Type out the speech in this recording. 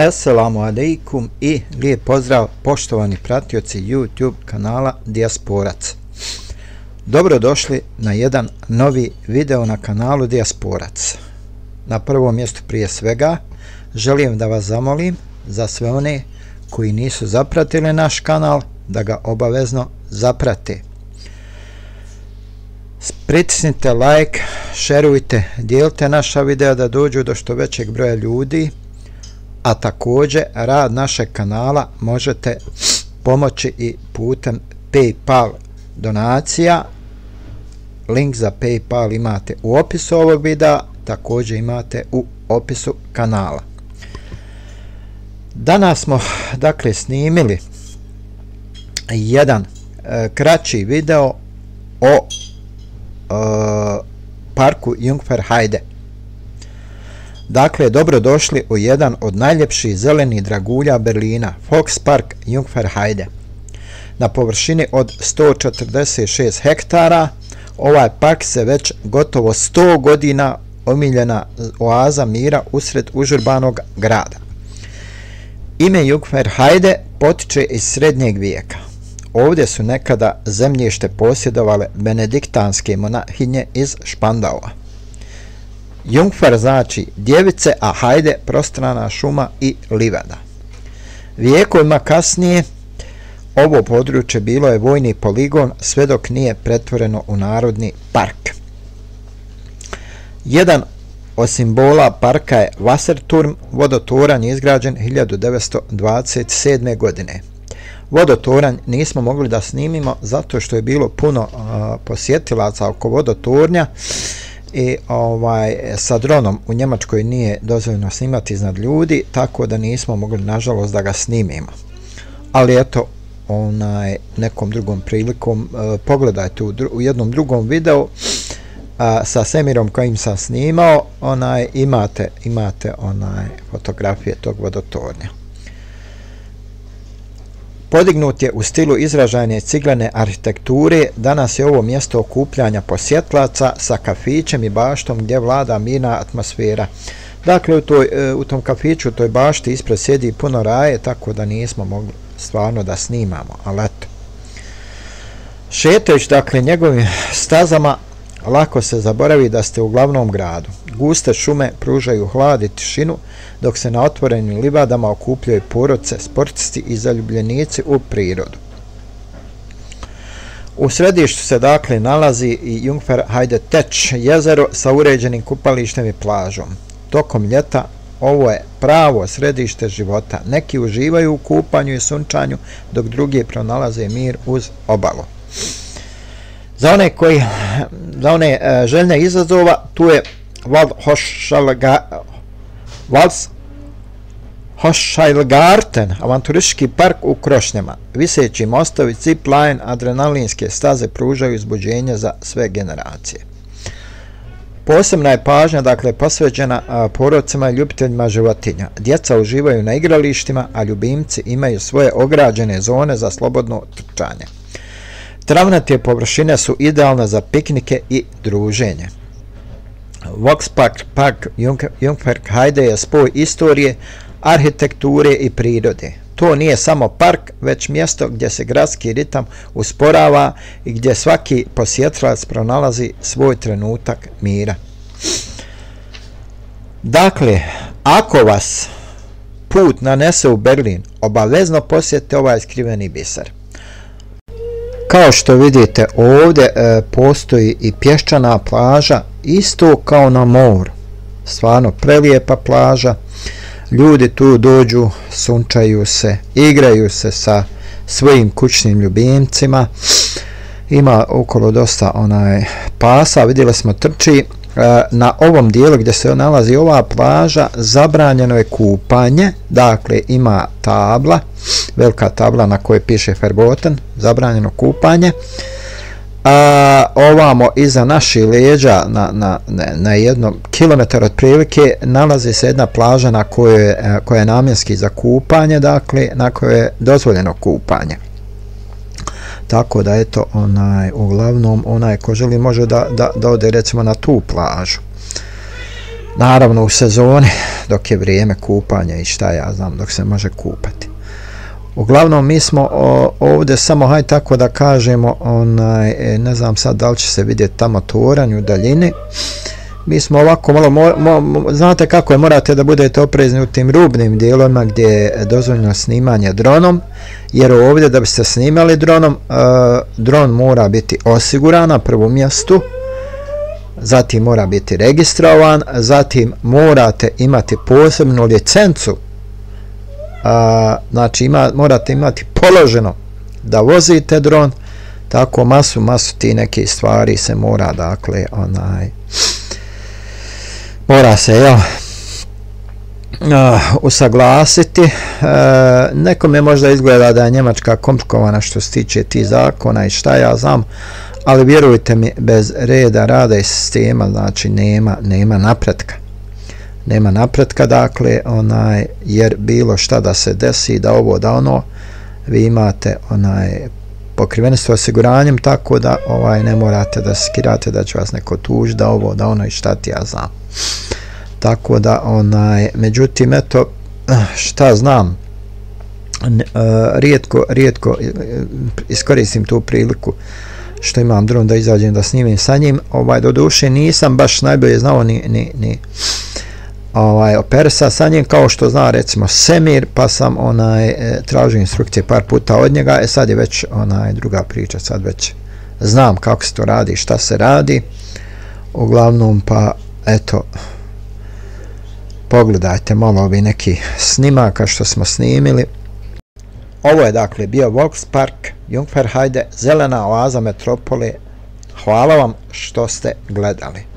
Assalamu alaikum i lijep pozdrav poštovani pratioci YouTube kanala Dijasporac. Dobrodošli na jedan novi video na kanalu Dijasporac. Na prvom mjestu prije svega želim da vas zamolim za sve one koji nisu zapratili naš kanal da ga obavezno zaprate. Pritisnite like, šerujte, dijelite naša videa da dođu do što većeg broja ljudi. A također rad našeg kanala možete pomoći i putem PayPal donacija. Link za PayPal imate u opisu ovog videa, također imate u opisu kanala. Danas smo dakle snimili jedan kraći video o parku Jungfernheide. Dakle, dobrodošli u jedan od najljepših zelenih dragulja Berlina, Volkspark Jungfernheide. Na površini od 146 hektara, ovaj park se već gotovo 100 godina omiljena oaza mira usred užurbanog grada. Ime Jungfernheide potiče iz srednjeg vijeka. Ovdje su nekada zemljište posjedovale benediktanske monahinje iz Špandaua. Jungfer znači djevice, a Heide prostrana šuma i livada. Vijekovima kasnije ovo područje bilo je vojni poligon sve dok nije pretvoreno u narodni park. Jedan od simbola parka je Wasserturm, vodotoranj izgrađen 1927. godine. Vodotoranj nismo mogli da snimimo zato što je bilo puno posjetilaca oko vodotornja i sa dronom u Njemačkoj nije dozvoljeno snimati iznad ljudi, tako da nismo mogli nažalost da ga snimimo. Ali eto, nekom drugom prilikom pogledajte u jednom drugom videu sa svemirom kojim sam snimao, imate fotografije tog vodotornja. Podignut je u stilu izražajne ciglene arhitekture. Danas je ovo mjesto okupljanja posjetlaca sa kafićem i baštom gdje vlada mirna atmosfera. Dakle, u tom kafiću, u toj bašti ispred sjedi puno raje, tako da nismo mogli stvarno da snimamo, ali eto. Šetajući, dakle, njegovim stazama, lako se zaboravi da ste u glavnom gradu. Guste šume pružaju hlad i tišinu, dok se na otvorenim livadama okupljaju porodice, sportisti i zaljubljenici u prirodu. U središtu se dakle nalazi i Jungfernheide Tech, jezero sa uređenim kupalištem i plažom. Tokom ljeta ovo je pravo središte života. Neki uživaju u kupanju i sunčanju, dok drugi pronalaze mir uz obalu. Za one željne izazova, tu je Waldhochschallgarten, avanturistički park u krošnjama. Viseći mostovi, zip line, adrenalinske staze pružaju uzbuđenje za sve generacije. Posebna je pažnja, dakle, posvećena porodcima i ljubiteljima životinja. Djeca uživaju na igralištima, a ljubimci imaju svoje ograđene zone za slobodno trčanje. Travnate površine su idealne za piknike i druženje. Volkspark Jungfernheide je spoj istorije, arhitekture i prirode. To nije samo park, već mjesto gdje se gradski ritam usporava i gdje svaki posjetilac pronalazi svoj trenutak mira. Dakle, ako vas put nanese u Berlin, obavezno posjetite ovaj skriveni biser. Kao što vidite ovdje postoji i pješčana plaža, isto kao na moru. Stvarno prelijepa plaža. Ljudi tu dođu, sunčaju se, igraju se sa svojim kućnim ljubimcima. Ima okolo dosta pasa, vidjeli smo trči. Na ovom dijelu gdje se nalazi ova plaža zabranjeno je kupanje, dakle ima tabla, velika tabla na kojoj piše verboten, zabranjeno kupanje. Ovamo iza naših leđa na 1 kilometar otprilike nalazi se jedna plaža koja je namjenski za kupanje, dakle na kojoj je dozvoljeno kupanje. Tako da eto, uglavnom onaj ko želi može da ode recimo na tu plažu. naravno u sezoni dok je vrijeme kupanja i šta ja znam, dok se može kupati. Uglavnom mi smo ovdje samo, hajde tako da kažemo, ne znam sad da li će se vidjeti tamo toranj u daljini. Mi smo ovako malo, znate kako je, morate da budete oprezni u tim rubnim dijelovima gdje je dozvoljeno snimanje dronom, jer ovdje da biste snimali dronom, dron mora biti osiguran na prvom mjestu, zatim mora biti registrovan, zatim morate imati posebnu licencu, znači morate imati položeno da vozite dron, tako masu ti neke stvari se mora, dakle, mora se usaglasiti. Nekome možda izgleda da je Njemačka komplikovana što se tiče tih zakona i šta ja znam, ali vjerujte mi, bez reda, rada i sistema, znači nema napretka. Nema napretka, dakle, jer bilo šta da se desi, da ovo, da ono, vi imate pokrivenost osiguranjem, tako da ne morate da skirate da će vas neko tuži, da ovo, da ono i šta ti ja znam. Tako da, međutim, eto, šta znam, rijetko iskoristim tu priliku što imam dron da izađem da snimim sa njim. Do duše nisam baš najbolje znao ni operisa sa njim, kao što zna recimo Semir, pa sam tražio instrukcije par puta od njega. Sad je već druga priča, sad već znam kako se to radi, šta se radi. Uglavnom, pa eto, pogledajte malo ovi neki snimaka što smo snimili. Ovo je dakle bio Volkspark Jungfernheide, zelena oaza metropole. Hvala vam što ste gledali.